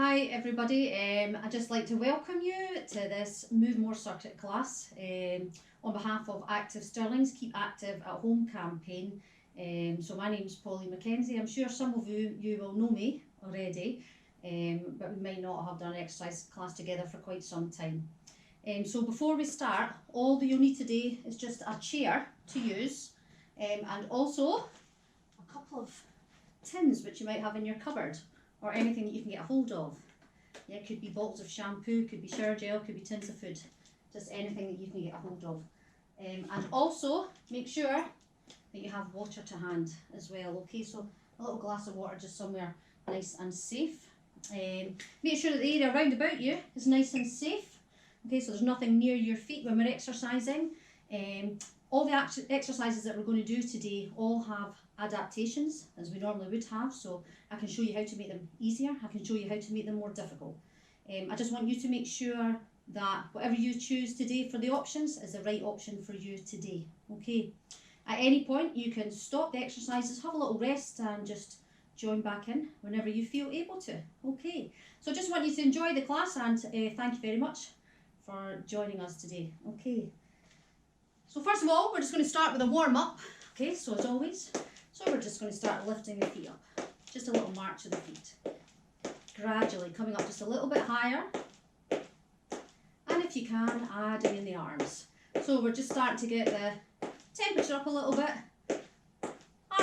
Hi everybody, I'd just like to welcome you to this Move More Circuit class on behalf of Active Stirling's Keep Active at Home campaign. So my name is Pauline McKenzie. I'm sure some of you will know me already, but we might not have done an exercise class together for quite some time. So before we start, all that you'll need today is just a chair to use and also a couple of tins which you might have in your cupboard, or anything that you can get a hold of. Yeah, it could be bottles of shampoo, could be shower gel, could be tins of food, just anything that you can get a hold of. And also make sure that you have water to hand as well. Okay, so a little glass of water just somewhere nice and safe. Make sure that the area around about you is nice and safe. Okay, so there's nothing near your feet when we're exercising. All the exercises that we're going to do today all have adaptations, as we normally would have, so I can show you how to make them easier, I can show you how to make them more difficult. I just want you to make sure that whatever you choose today for the options is the right option for you today. Okay, at any point you can stop the exercises, have a little rest and just join back in whenever you feel able to. Okay, so just want you to enjoy the class and thank you very much for joining us today. Okay, so first of all we're just going to start with a warm-up. Okay, so as always, so we're just going to start lifting the feet up, just a little march of the feet, gradually coming up just a little bit higher, and if you can, adding in the arms. So we're just starting to get the temperature up a little bit,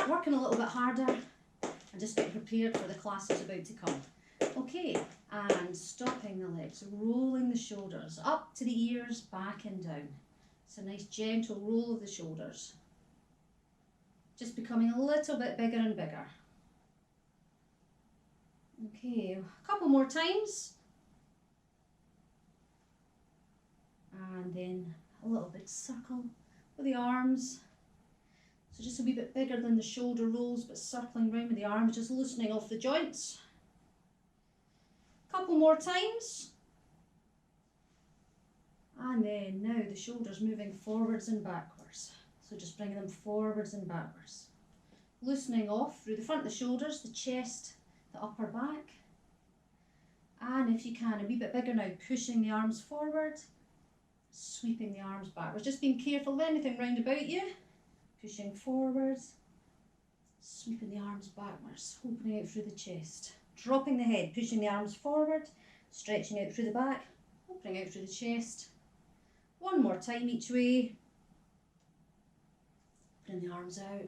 working a little bit harder, and just getting prepared for the class that's about to come. Okay, and stopping the legs, rolling the shoulders up to the ears, back and down. It's a nice gentle roll of the shoulders. Just becoming a little bit bigger and bigger. Okay, a couple more times. And then a little big circle with the arms. So just a wee bit bigger than the shoulder rolls, but circling round with the arms, just loosening off the joints. A couple more times. And then now the shoulders moving forwards and backwards. So just bringing them forwards and backwards. Loosening off through the front of the shoulders, the chest, the upper back. And if you can, a wee bit bigger now, pushing the arms forward, sweeping the arms backwards. Just being careful of anything round about you. Pushing forwards, sweeping the arms backwards, opening out through the chest. Dropping the head, pushing the arms forward, stretching out through the back, opening out through the chest. One more time each way. Bring the arms out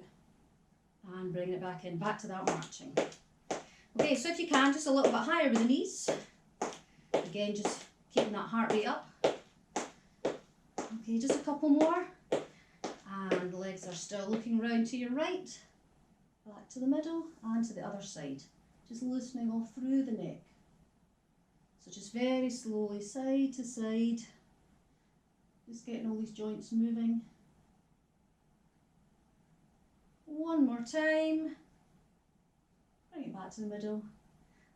and bringing it back in, back to that marching. Okay, so if you can, just a little bit higher with the knees. Again, just keeping that heart rate up. Okay, just a couple more. And the legs are still looking around to your right, back to the middle and to the other side. Just loosening off through the neck. So just very slowly, side to side. Just getting all these joints moving. One more time. Bring it back to the middle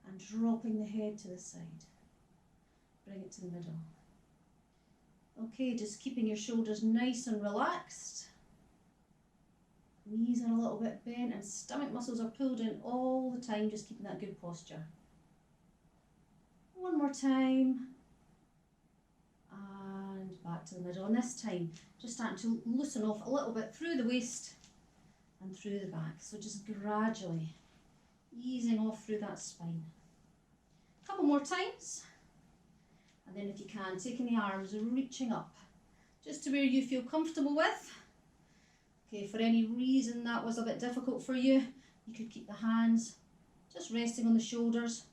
and dropping the head to the side. Bring it to the middle. Okay, just keeping your shoulders nice and relaxed. Knees are a little bit bent and stomach muscles are pulled in all the time, just keeping that good posture. One more time. And back to the middle. And this time, just starting to loosen off a little bit through the waist and through the back. So just gradually easing off through that spine. A couple more times. And then if you can, taking the arms and reaching up just to where you feel comfortable with. Okay, for any reason that was a bit difficult for you, you could keep the hands just resting on the shoulders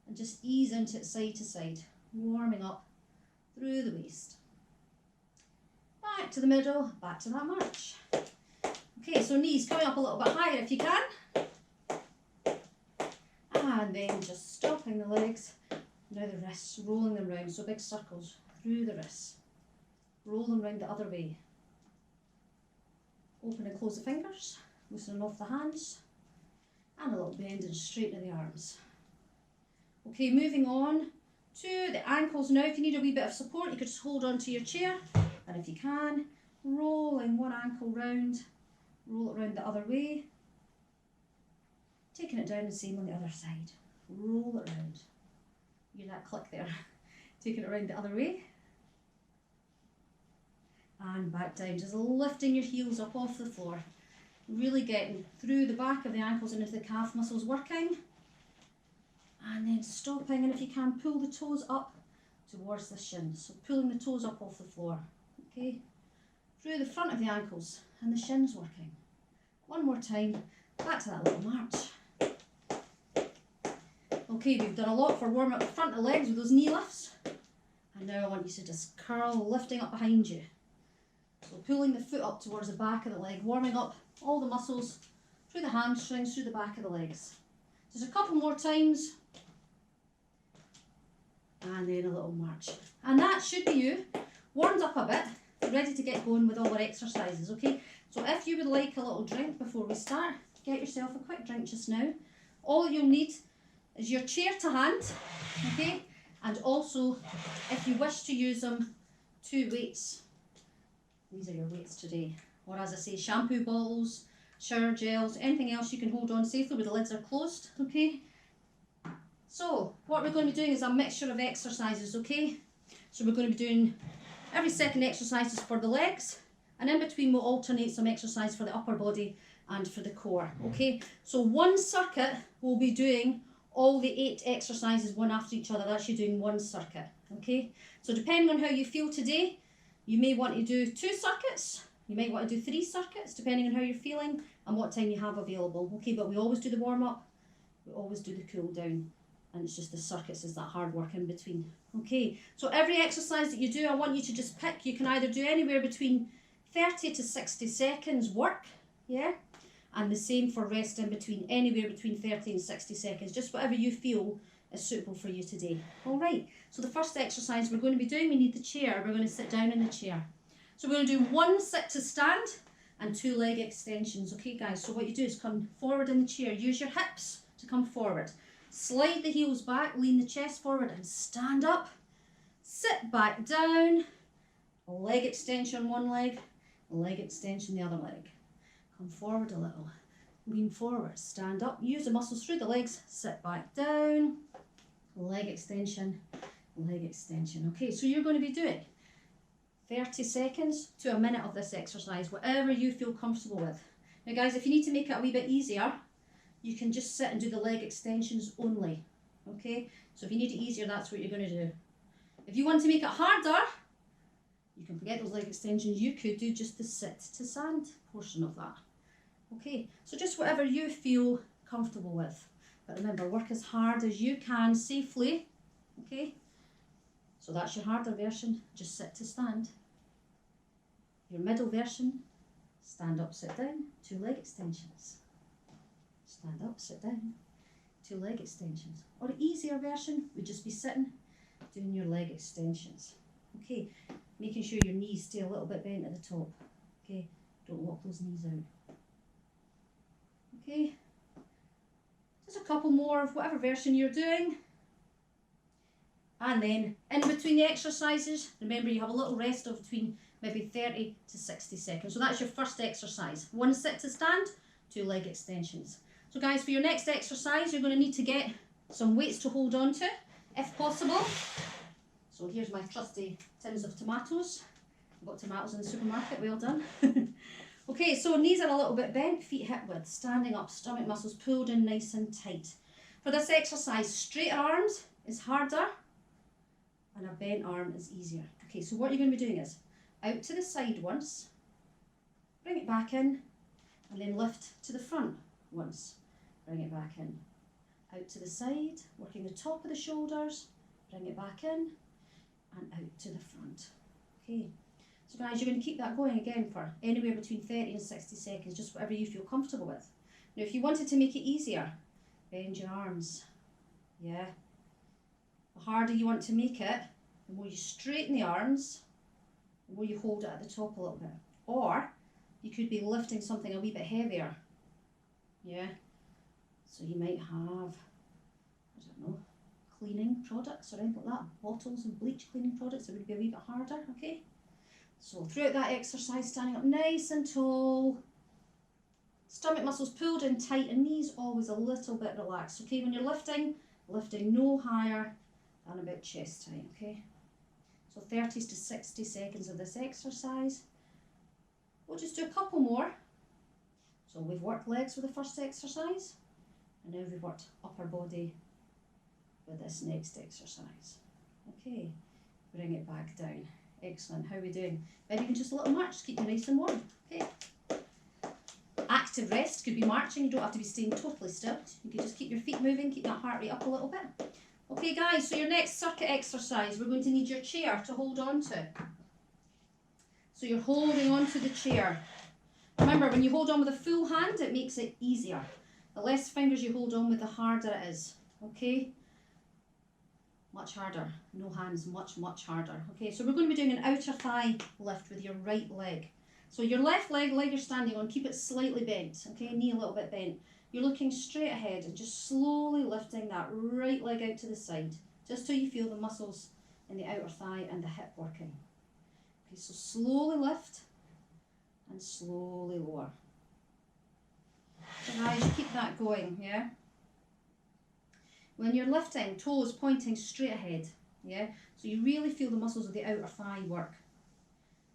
and just ease into it side to side, warming up through the waist. Back to the middle, back to that march. Okay, so knees coming up a little bit higher if you can. And then just stopping the legs. Now the wrists, rolling them round, so big circles through the wrists. Roll them round the other way. Open and close the fingers, loosening off the hands. And a little bend and straighten the arms. Okay, moving on to the ankles now. If you need a wee bit of support, you could just hold on to your chair. And if you can, rolling one ankle round, roll it round the other way. Taking it down the same on the other side. Roll it round. You that click there. Taking it around the other way. And back down, just lifting your heels up off the floor. Really getting through the back of the ankles and into the calf muscles working. And then stopping, and if you can, pull the toes up towards the shins. So pulling the toes up off the floor. Okay, through the front of the ankles and the shins working. One more time, back to that little march. Okay, we've done a lot for warming up the front of the legs with those knee lifts. And now I want you to just curl, lifting up behind you. So pulling the foot up towards the back of the leg, warming up all the muscles through the hamstrings, through the back of the legs. Just a couple more times. And then a little march. And that should be you warmed up a bit, ready to get going with all our exercises, okay? So if you would like a little drink before we start, get yourself a quick drink just now. All you'll need is your chair to hand, okay? And also, if you wish to use them, 2 weights. These are your weights today. Or as I say, shampoo bottles, shower gels, anything else you can hold on safely where the lids are closed, okay? So, what we're going to be doing is a mixture of exercises, okay? So we're going to be doing every second exercises for the legs, and in between we'll alternate some exercise for the upper body and for the core, okay? So one circuit we'll be doing all the 8 exercises one after each other. That's you doing one circuit, okay? So depending on how you feel today, you may want to do 2 circuits, you might want to do 3 circuits, depending on how you're feeling and what time you have available, okay? But we always do the warm-up, we always do the cool down. And it's just the circuits is that hard work in between. Okay, so every exercise that you do, I want you to just pick. You can either do anywhere between 30 to 60 seconds work, yeah? And the same for rest in between, anywhere between 30 and 60 seconds, just whatever you feel is suitable for you today. All right, so the first exercise we're going to be doing, we need the chair. We're going to sit down in the chair. So we're going to do 1 sit to stand and 2 leg extensions. Okay, guys, so what you do is come forward in the chair. Use your hips to come forward. Slide the heels back, lean the chest forward and stand up. Sit back down. Leg extension one leg extension the other leg. Come forward a little. Lean forward, stand up. Use the muscles through the legs. Sit back down. Leg extension, leg extension. Okay, so you're going to be doing 30 seconds to a minute of this exercise, whatever you feel comfortable with. Now guys, if you need to make it a wee bit easier, you can just sit and do the leg extensions only, okay? So if you need it easier, that's what you're going to do. If you want to make it harder, you can forget those leg extensions. You could do just the sit to stand portion of that, okay? So just whatever you feel comfortable with. But remember, work as hard as you can safely, okay? So that's your harder version, just sit to stand. Your middle version, stand up, sit down, 2 leg extensions. Stand up, sit down, 2 leg extensions. Or the easier version would just be sitting, doing your leg extensions. Okay, making sure your knees stay a little bit bent at the top. Okay, don't lock those knees out. Okay, just a couple more of whatever version you're doing. And then in between the exercises, remember you have a little rest of between maybe 30 to 60 seconds. So that's your first exercise. 1 sit to stand, 2 leg extensions. So guys, for your next exercise, you're going to need to get some weights to hold on to, if possible. So here's my trusty tins of tomatoes. I've got tomatoes in the supermarket, well done. Okay, so knees are a little bit bent, feet hip width, standing up, stomach muscles pulled in nice and tight. For this exercise, straight arms is harder and a bent arm is easier. Okay, so what you're going to be doing is out to the side once, bring it back in, and then lift to the front once, bring it back in. Out to the side, working the top of the shoulders, bring it back in, and out to the front. Okay, so guys, you're going to keep that going again for anywhere between 30 and 60 seconds, just whatever you feel comfortable with. Now, if you wanted to make it easier, bend your arms. Yeah. The harder you want to make it, the more you straighten the arms, the more you hold it at the top a little bit. Or you could be lifting something a wee bit heavier. Yeah. So you might have, I don't know, cleaning products or anything like that, bottles and bleach cleaning products that would be a wee bit harder, okay? So throughout that exercise, standing up nice and tall, stomach muscles pulled in tight and knees always a little bit relaxed, okay? When you're lifting, lifting no higher and about chest height, okay? So 30 to 60 seconds of this exercise. We'll just do a couple more. So we've worked legs with the first exercise, and now we've worked upper body with this next exercise. Okay, bring it back down. Excellent, how are we doing? Maybe even just a little march, keep you nice and warm, okay? Active rest could be marching, you don't have to be staying totally still. You can just keep your feet moving, keep that heart rate up a little bit. Okay guys, so your next circuit exercise, we're going to need your chair to hold on to. So you're holding on to the chair. Remember, when you hold on with a full hand, it makes it easier. The less fingers you hold on with, the harder it is, okay? Much harder. No hands, much, much harder. Okay, so we're going to be doing an outer thigh lift with your right leg. So your left leg you're standing on, keep it slightly bent, okay, knee a little bit bent. You're looking straight ahead and just slowly lifting that right leg out to the side, just till you feel the muscles in the outer thigh and the hip working. Okay, so slowly lift and slowly lower. So guys, keep that going, yeah? When you're lifting, toes pointing straight ahead, yeah? So you really feel the muscles of the outer thigh work.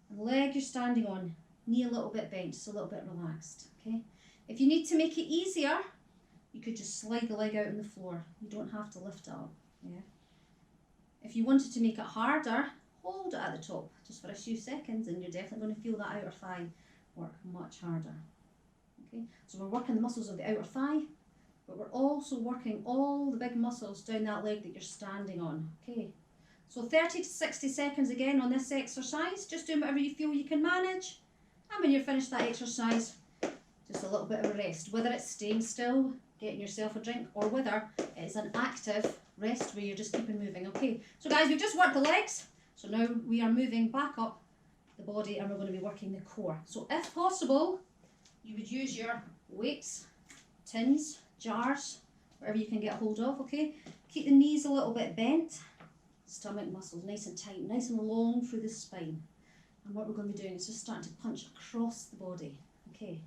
And leg you're standing on, knee a little bit bent, just a little bit relaxed, okay? If you need to make it easier, you could just slide the leg out on the floor. You don't have to lift it up, yeah? If you wanted to make it harder, hold it at the top just for a few seconds and you're definitely going to feel that outer thigh work much harder, okay? So we're working the muscles of the outer thigh, but we're also working all the big muscles down that leg that you're standing on, okay? So 30 to 60 seconds again on this exercise, just doing whatever you feel you can manage. And when you're finished that exercise, just a little bit of a rest, whether it's staying still, getting yourself a drink, or whether it's an active rest where you're just keeping moving, okay? So guys, we've just worked the legs, so now we are moving back up the body and we're going to be working the core. So if possible, you would use your weights, tins, jars, whatever you can get hold of, okay? Keep the knees a little bit bent, stomach muscles nice and tight, nice and long through the spine. And what we're going to be doing is just starting to punch across the body, okay?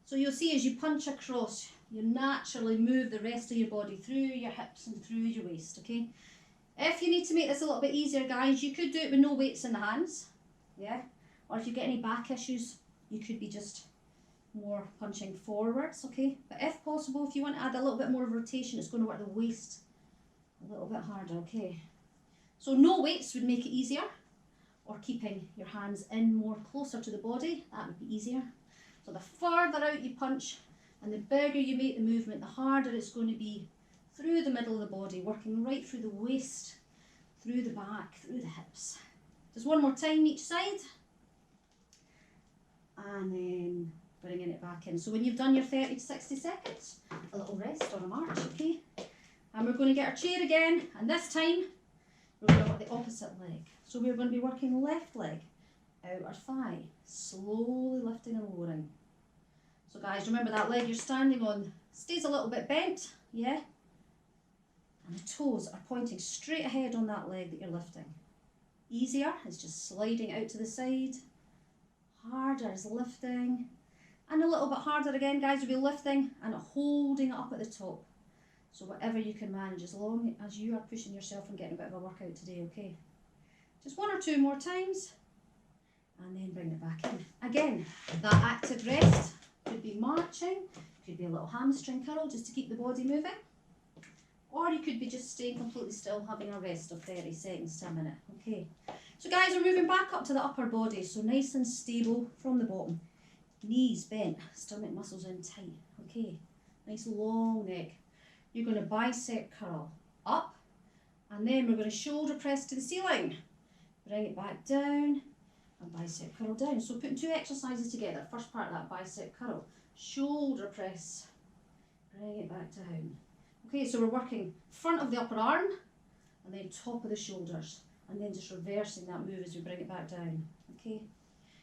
So you'll see as you punch across, you naturally move the rest of your body through your hips and through your waist, okay? If you need to make this a little bit easier, guys, you could do it with no weights in the hands, yeah? Or if you get any back issues, you could be just more punching forwards, okay? But if possible, if you want to add a little bit more of rotation, it's going to work the waist a little bit harder, okay? So no weights would make it easier, or keeping your hands in more closer to the body, that would be easier. So the further out you punch and the bigger you make the movement, the harder it's going to be through the middle of the body, working right through the waist, through the back, through the hips. Just one more time each side. And then bringing it back in. So when you've done your 30 to 60 seconds, a little rest or a march, okay? And we're going to get our chair again, and this time we're going to work the opposite leg. So we're going to be working left leg, outer thigh, slowly lifting and lowering. So guys, remember that leg you're standing on stays a little bit bent, yeah? And the toes are pointing straight ahead on that leg that you're lifting. Easier is just sliding out to the side. Harder is lifting. And a little bit harder again, guys, will be lifting and holding it up at the top. So whatever you can manage, as long as you are pushing yourself and getting a bit of a workout today, okay? Just one or two more times, and then bring it back in. Again, that active rest could be marching, could be a little hamstring curl just to keep the body moving, or you could be just staying completely still, having a rest of 30 seconds to a minute, okay? So guys, we're moving back up to the upper body, so nice and stable from the bottom. Knees bent, stomach muscles in tight, okay? Nice long neck. You're going to bicep curl up, and then we're going to shoulder press to the ceiling. Bring it back down, and bicep curl down. So putting two exercises together. First part of that bicep curl, shoulder press, bring it back down. Okay, so we're working front of the upper arm, and then top of the shoulders, and then just reversing that move as we bring it back down, okay?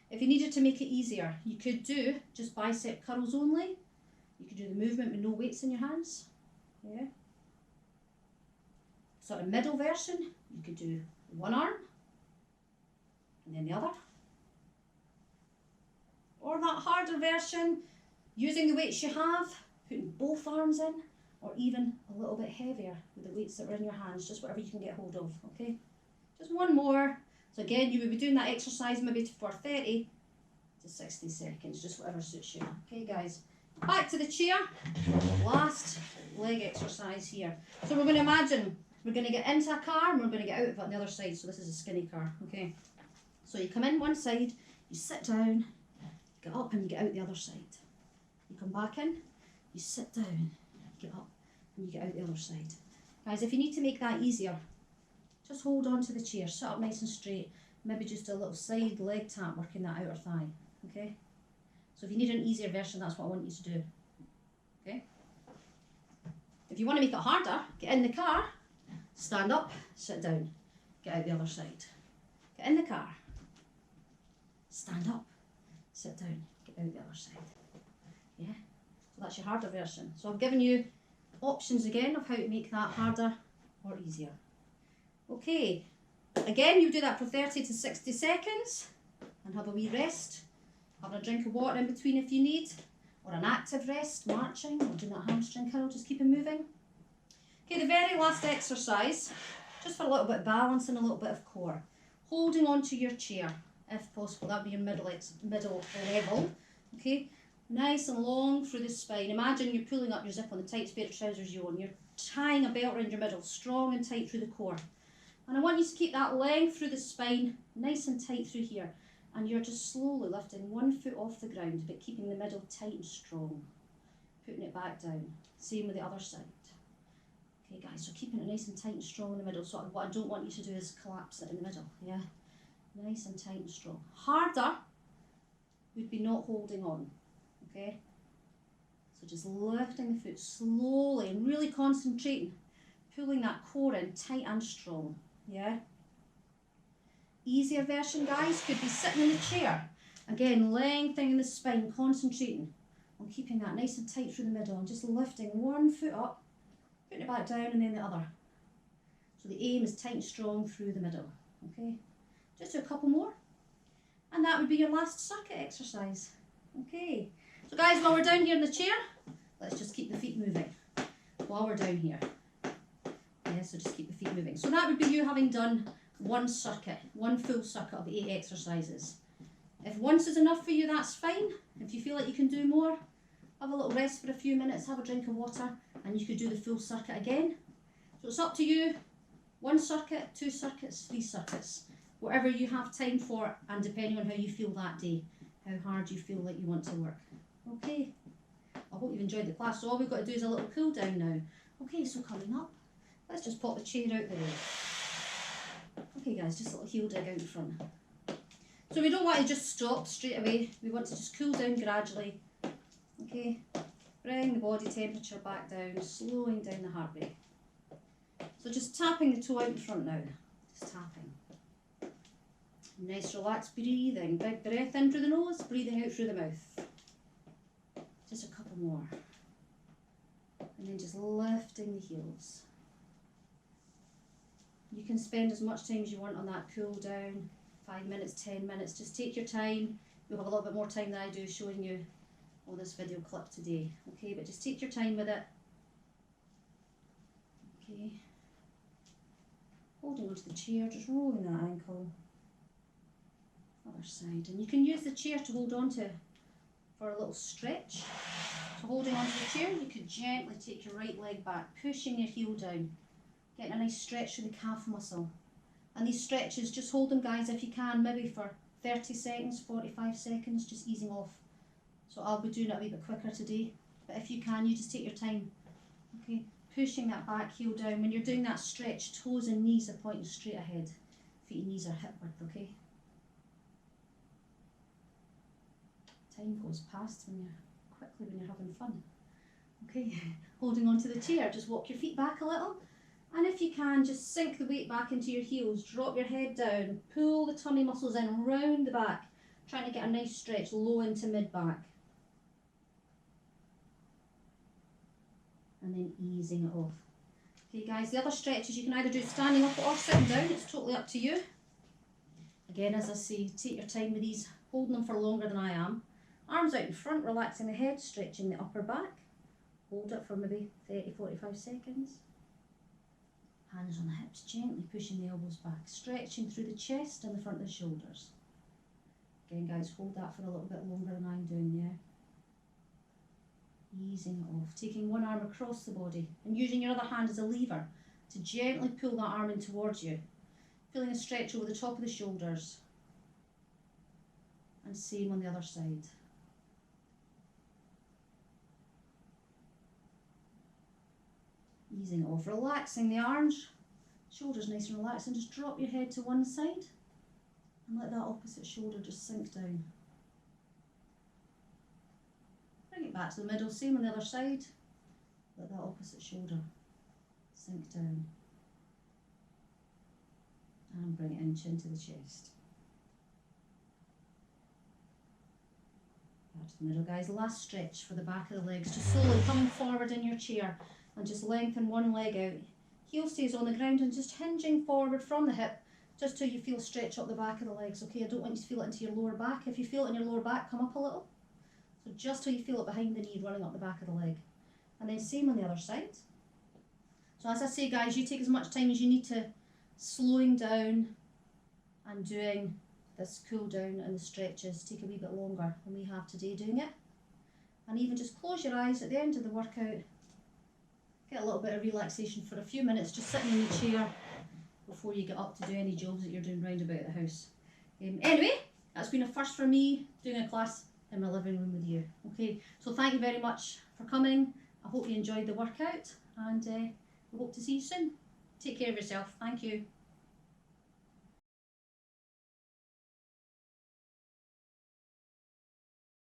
If you needed to make it easier, you could do just bicep curls only. You could do the movement with no weights in your hands, yeah? Sort of middle version, you could do one arm, and then the other. Or that harder version, using the weights you have, putting both arms in, or even a little bit heavier with the weights that are in your hands, just whatever you can get hold of, okay? Just one more. So again, you would be doing that exercise maybe for 30 to 60 seconds, just whatever suits you. Okay guys, back to the chair, last leg exercise here. So we're going to imagine we're going to get into a car and we're going to get out of it on the other side. So this is a skinny car, okay? So you come in one side, you sit down, get up and you get out the other side. You come back in, you sit down, get up and you get out the other side. Guys, if you need to make that easier, just hold on to the chair, sit up nice and straight, maybe just a little side leg tap working that outer thigh, okay? So if you need an easier version, that's what I want you to do, okay? If you want to make it harder, get in the car, stand up, sit down, get out the other side. Get in the car, stand up, sit down, get out the other side. Yeah, so that's your harder version. So I've given you options again of how to make that harder or easier. Okay, again you do that for 30 to 60 seconds and have a wee rest. Have a drink of water in between if you need, or an active rest, marching, or doing that hamstring curl, just keep it moving. Okay, the very last exercise, just for a little bit of balance and a little bit of core. Holding on to your chair, if possible, that would be your middle level, okay? Nice and long through the spine. Imagine you're pulling up your zip on the tight pair of trousers you own. You're tying a belt around your middle, strong and tight through the core. And I want you to keep that length through the spine, nice and tight through here. And you're just slowly lifting one foot off the ground, but keeping the middle tight and strong. Putting it back down. Same with the other side. Okay guys, so keeping it nice and tight and strong in the middle. So what I don't want you to do is collapse it in the middle. Yeah, nice and tight and strong. Harder would be not holding on. Okay, so just lifting the foot slowly and really concentrating. Pulling that core in tight and strong. Yeah. Easier version, guys, could be sitting in a chair. Again, lengthening the spine, concentrating on keeping that nice and tight through the middle and just lifting one foot up, putting it back down and then the other. So the aim is tight and strong through the middle, okay? Just do a couple more. And that would be your last circuit exercise, okay? So guys, while we're down here in the chair, let's just keep the feet moving while we're down here. Yeah, so just keep the feet moving. So that would be you having done one circuit, one full circuit of 8 exercises. If once is enough for you, that's fine. If you feel like you can do more, have a little rest for a few minutes, have a drink of water, and you could do the full circuit again. So it's up to you. 1 circuit, 2 circuits, 3 circuits. Whatever you have time for, and depending on how you feel that day, how hard you feel like you want to work. Okay, I hope you've enjoyed the class. So all we've got to do is a little cool down now. Okay, so coming up, let's just pop the chair out the way. Okay guys, just a little heel dig out in front. So we don't want to just stop straight away. We want to just cool down gradually. Okay, bring the body temperature back down, slowing down the heart rate. So just tapping the toe out in front now. Just tapping. Nice relaxed breathing. Big breath in through the nose, breathing out through the mouth. Just a couple more. And then just lifting the heels. You can spend as much time as you want on that cool down, 5 minutes, 10 minutes, just take your time. You'll have a little bit more time than I do showing you on this video clip today, okay, but just take your time with it. Okay, holding onto the chair, just rolling that ankle, other side, and you can use the chair to hold on to for a little stretch. So holding onto the chair, you could gently take your right leg back, pushing your heel down. Getting a nice stretch through the calf muscle. And these stretches, just hold them guys if you can, maybe for 30 seconds, 45 seconds, just easing off. So I'll be doing it a wee bit quicker today. But if you can, you just take your time. Okay, pushing that back heel down. When you're doing that stretch, toes and knees are pointing straight ahead. Feet and knees are hip width, okay? Time goes past when you're having fun. Okay, holding onto the chair, just walk your feet back a little. And if you can, just sink the weight back into your heels, drop your head down, pull the tummy muscles in, round the back, trying to get a nice stretch low into mid-back. And then easing it off. Okay guys, the other stretches you can either do standing up or sitting down, it's totally up to you. Again, as I say, take your time with these, holding them for longer than I am. Arms out in front, relaxing the head, stretching the upper back. Hold it for maybe 30-45 seconds. Hands on the hips, gently pushing the elbows back, stretching through the chest and the front of the shoulders. Again guys, hold that for a little bit longer than I'm doing, yeah? Easing it off, taking one arm across the body and using your other hand as a lever to gently pull that arm in towards you. Feeling a stretch over the top of the shoulders. And same on the other side. Easing it off, relaxing the arms, shoulders nice and relaxed, and just drop your head to one side and let that opposite shoulder just sink down. Bring it back to the middle, same on the other side, let that opposite shoulder sink down and bring it in, chin to the chest. Back to the middle guys, last stretch for the back of the legs, just slowly coming forward in your chair. And just lengthen one leg out. Heel stays on the ground and just hinging forward from the hip just till you feel stretch up the back of the legs. Okay, I don't want you to feel it into your lower back. If you feel it in your lower back, come up a little. So just till you feel it behind the knee, running up the back of the leg. And then same on the other side. So as I say guys, you take as much time as you need to slowing down and doing this cool down and the stretches. Take a wee bit longer than we have today doing it. And even just close your eyes at the end of the workout. Get a little bit of relaxation for a few minutes, just sitting in the chair before you get up to do any jobs that you're doing round about the house. Anyway, that's been a first for me, doing a class in my living room with you. Okay, so thank you very much for coming. I hope you enjoyed the workout and we hope to see you soon. Take care of yourself. Thank you.